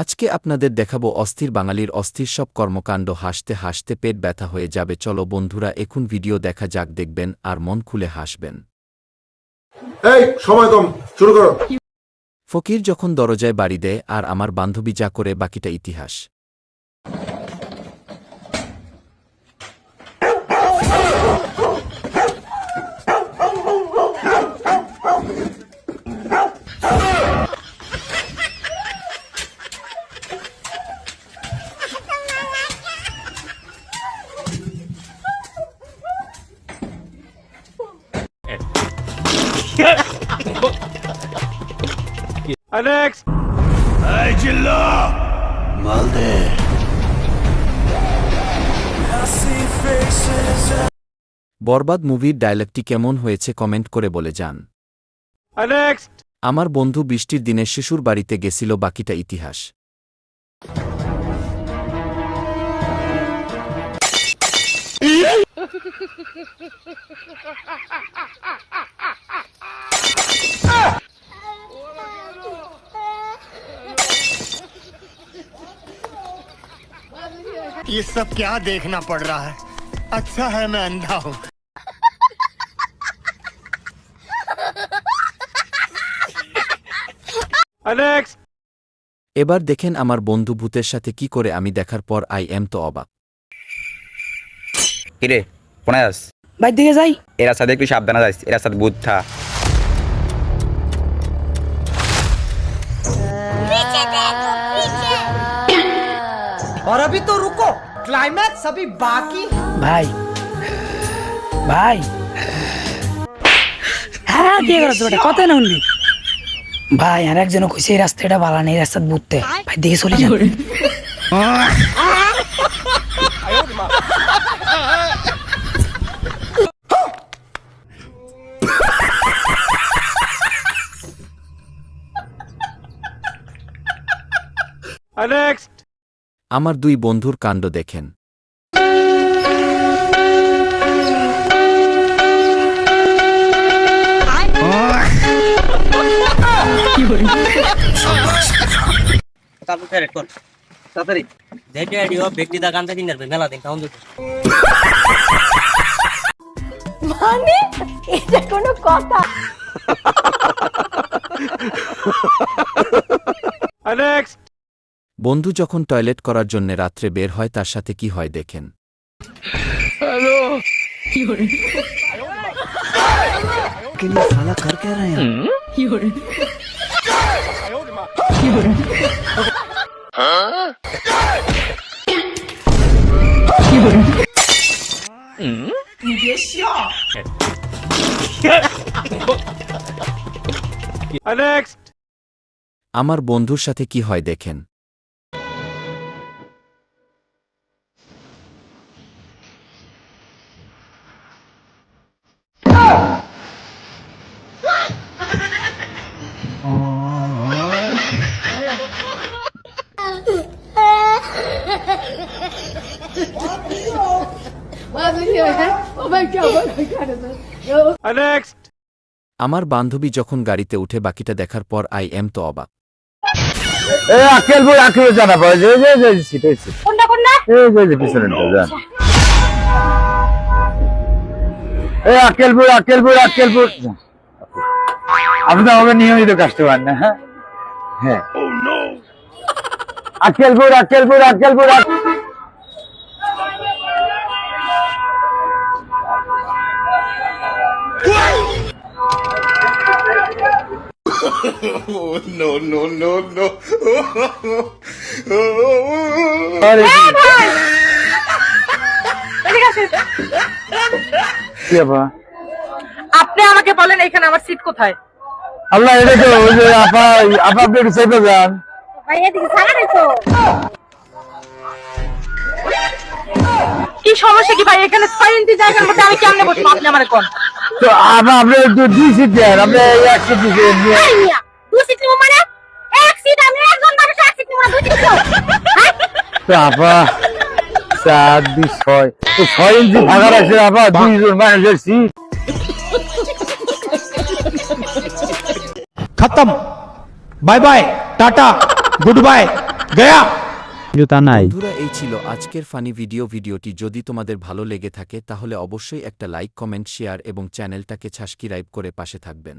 আজকে আপনাদের দেখাবো অস্থির বাঙালির অস্থির সব কর্মকাণ্ড। হাসতে হাসতে পেট ব্যথা হয়ে যাবে। চলো বন্ধুরা, এখন ভিডিও দেখা যাক, দেখবেন আর মন খুলে হাসবেন। এই সময় কম, শুরু করো। ফকির যখন দরজায় বাড়ি দেয় আর আমার বান্ধবী যা করে, বাকিটা ইতিহাস। Next. Hey, Jilla! Malde. বরবাদ মুভির ডায়লগটি কেমন হয়েছে কমেন্ট করে বলে যান। Next. আমার বন্ধু বৃষ্টির দিনে শিশুর বাড়িতে গেছিল, বাকিটা ইতিহাস। ये सब क्या देखना पड़ रहा है? अच्छा है मैं अंधा हूँ। Next. এবার দেখেন আমার বন্ধু ভূতের সাথে কি করে, আমি দেখার পর আই এম তো অবাক। কিরে কোনে যাস? বাইর দিকে যাই। এরা সাথে একটু সাবধানে যাইস, এরা সাথে বুধ থা। और अभी तो रुको, क्लाइमैक्स अभी बाकी। ভাই ভাই হ্যাঁ কি করছ বেটা, কত না উনবি ভাই? আর একজন কইছে এই রাস্তাটা ভালো নেই, রাস্তা বুঝতে ভাই দেখে চলে যান। Next. আমার দুই বন্ধুর কাণ্ড দেখেন। মানে এটা কোনো কথা? Next. বন্ধু যখন টয়লেট করার জন্য রাত্রে বের হয়, তার সাথে কি হয় দেখেন। Next. আমার বন্ধুর সাথে কি হয় দেখেন। Next. আমার বান্ধবী যখন গাড়িতে উঠে, বাকিটা দেখার পর আই এম তো অবাক। জানা পাওয়া যায় পিছনেটা জান। আক্কেলপুর আপনি তো আমাকে নিয়মিত কাস্টমার না? হ্যাঁ Akkelpur No, no, no, no. আপনি আমাকে বলেন এখানে আমার সিট কোথায়? আল্লাহ, এটা তো ওই যে আপা আপনি একটু চেপে যান। ভাই এদিকে ছাড়া দিছো। কি সমস্যা কি ভাই? এখানে 6 ইঞ্চি জায়গার মধ্যে আমি কেমনে বসবো? আপনি আমারে কোন তো আপনি একটু 2 সিট দেন, আপনি 1 সিট দিয়েছেন। এই মিয়া, 2 সিট নিবো মানে? এক সিট আমি একজন মানুষ, এক সিট নিবো না, 2 সিট নিবো। তো আপা 4 2 6 তো 6 ইঞ্চি ভাগা আছে আপা, 2 জন মানুষের সিট। खत्म, bye bye, tata, good bye, জুতা নাই। বন্ধুরা এই ছিল আজকের ফানি ভিডিওটি যদি তোমাদের ভালো লেগে থাকে তাহলে অবশ্যই একটা লাইক কমেন্ট শেয়ার এবং চ্যানেলটাকে সাবস্ক্রাইব করে পাশে থাকবেন।